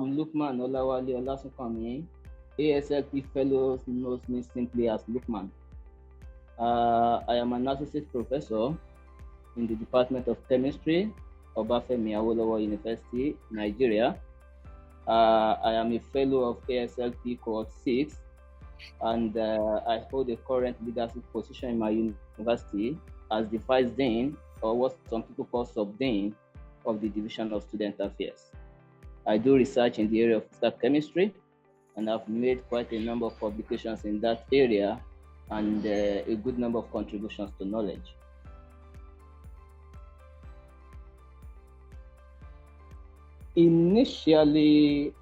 I'm Lukman Olasunkanmi. ASLP Fellows knows me simply as Lukman. I am an associate professor in the Department of Chemistry, Obafemi Awolowo University, Nigeria. I am a fellow of ASLP Cohort 6, and I hold a current leadership position in my university as the Vice Dean, or what some people call Sub-Dean, of the Division of Student Affairs. I do research in the area of physical chemistry, and I've made quite a number of publications in that area and a good number of contributions to knowledge. Initially,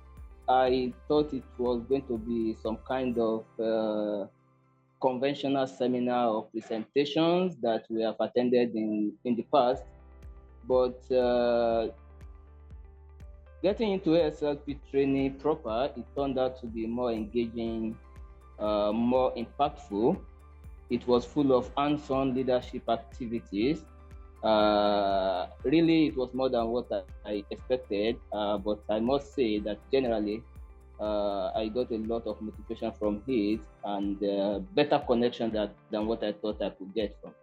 I thought it was going to be some kind of conventional seminar or presentations that we have attended in the past, but getting into ASLP training proper, it turned out to be more engaging, more impactful. It was full of hands-on leadership activities. Really, it was more than what I expected, but I must say that generally, I got a lot of motivation from it and better connection than what I thought I could get from.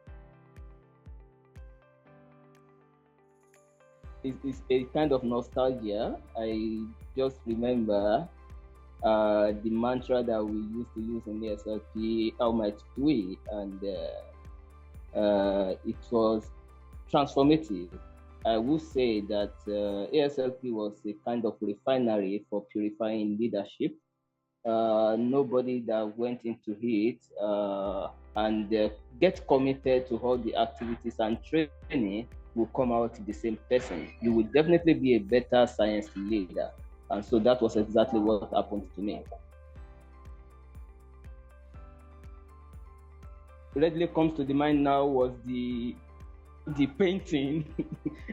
It's a kind of nostalgia. I just remember the mantra that we used to use in the ASLP, how might we, and it was transformative. I would say that ASLP was a kind of refinery for purifying leadership. Nobody that went into it and get committed to all the activities and training will come out the same person. You will definitely be a better science leader. And so that was exactly what happened to me. Readily comes to the mind now was the painting.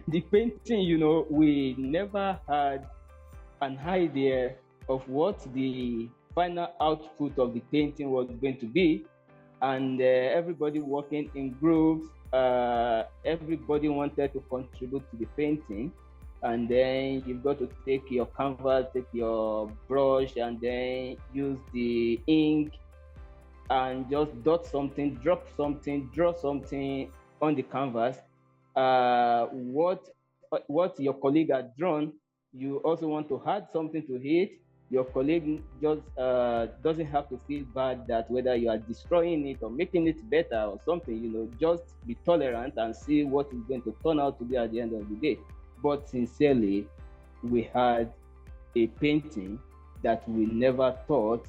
The painting, you know, we never had an idea of what the final output of the painting was going to be. And everybody working in groups, everybody wanted to contribute to the painting. And then you've got to take your canvas, take your brush, and then use the ink and just dot something, drop something, draw something on the canvas. What your colleague had drawn, you also want to add something to it. Your colleague just doesn't have to feel bad that whether you are destroying it or making it better or something, you know, just be tolerant and see what is going to turn out to be at the end of the day. But sincerely, we had a painting that we never thought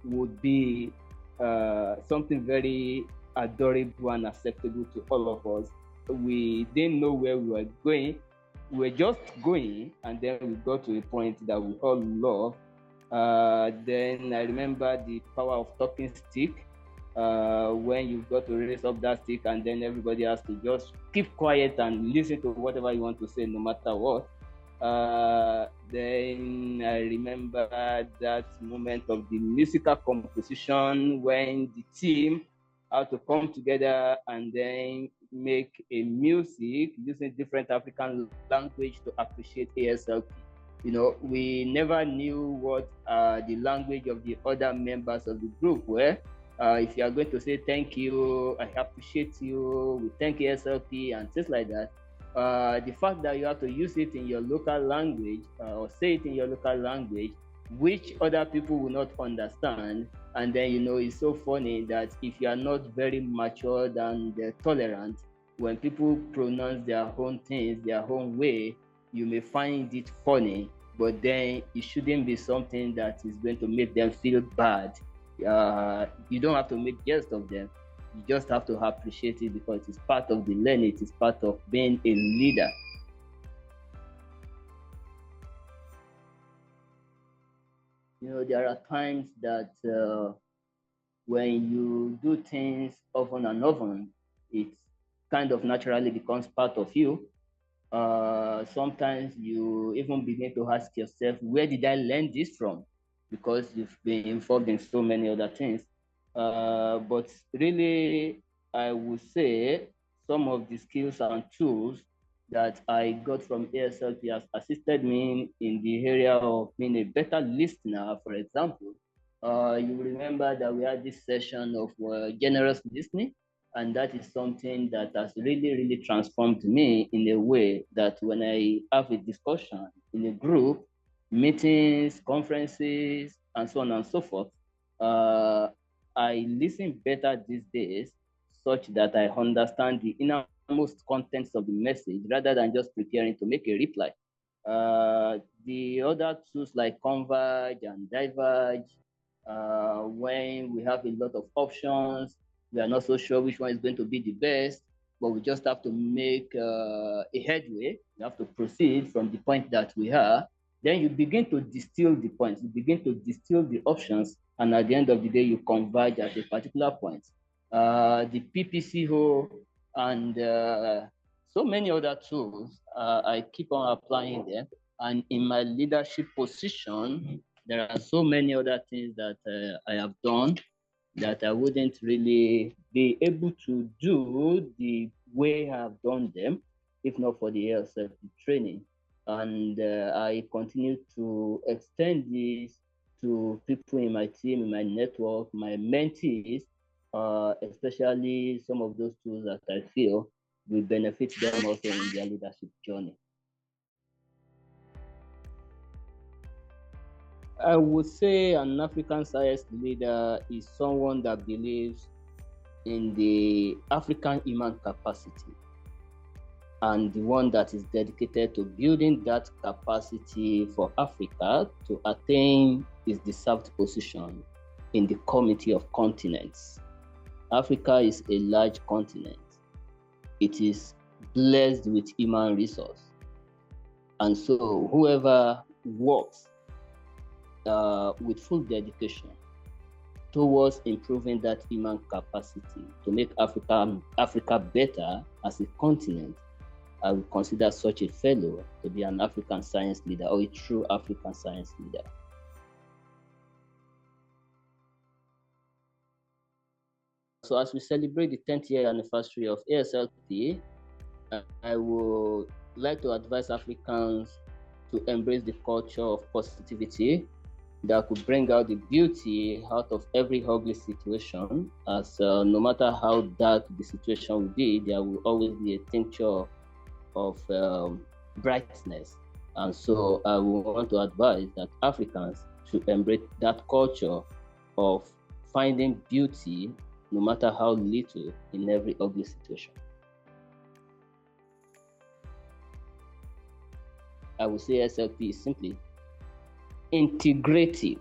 would be something very adorable and acceptable to all of us. We didn't know where we were going. We were just going, and then we got to a point that we all love. Then I remember the power of talking stick, when you've got to raise up that stick and then everybody has to just keep quiet and listen to whatever you want to say, no matter what. Then I remember that moment of the musical composition when the team had to come together and then make a music using different African language to appreciate ASLP. You know, we never knew what the language of the other members of the group were. If you are going to say thank you, I appreciate you, we thank ASLP and things like that. The fact that you have to use it in your local language or say it in your local language, which other people will not understand. And then, you know, it's so funny that if you are not very matured and tolerant, when people pronounce their own things, their own way, you may find it funny, but then it shouldn't be something that is going to make them feel bad. You don't have to make jest of them. You just have to appreciate it because it's part of the learning. It's part of being a leader. You know, there are times that when you do things often and often, it kind of naturally becomes part of you. Sometimes you even begin to ask yourself, where did I learn this from? Because you've been involved in so many other things. But really, I would say some of the skills and tools that I got from ASLP has assisted me in the area of being a better listener. For example, you remember that we had this session of generous listening, and that is something that has really, really transformed me in a way that when I have a discussion in a group, meetings, conferences, and so on and so forth, uh, I listen better these days such that I understand the innermost contents of the message rather than just preparing to make a reply. The other tools like Converge and Diverge, when we have a lot of options, we are not so sure which one is going to be the best, but we just have to make a headway. We have to proceed from the point that we are. Then you begin to distill the points, you begin to distill the options, and at the end of the day, you converge at a particular point. The PPCO and so many other tools, I keep on applying them. And in my leadership position, there are so many other things that I have done that I wouldn't really be able to do the way I've done them if not for the ASLP training. And I continue to extend this to people in my team, in my network, my mentees, especially some of those tools that I feel will benefit them also in their leadership journey. I would say an African science leader is someone that believes in the African human capacity and the one that is dedicated to building that capacity for Africa to attain its deserved position in the community of continents. Africa is a large continent. It is blessed with human resource. And so whoever works with full dedication towards improving that human capacity to make Africa better as a continent, I would consider such a fellow to be an African science leader or a true African science leader. So as we celebrate the 10th year anniversary of ASLP, I would like to advise Africans to embrace the culture of positivity that could bring out the beauty out of every ugly situation, as no matter how dark the situation will be, there will always be a tincture of brightness. And so I would want to advise that Africans should embrace that culture of finding beauty, no matter how little, in every ugly situation. I would say SLP is simply integrative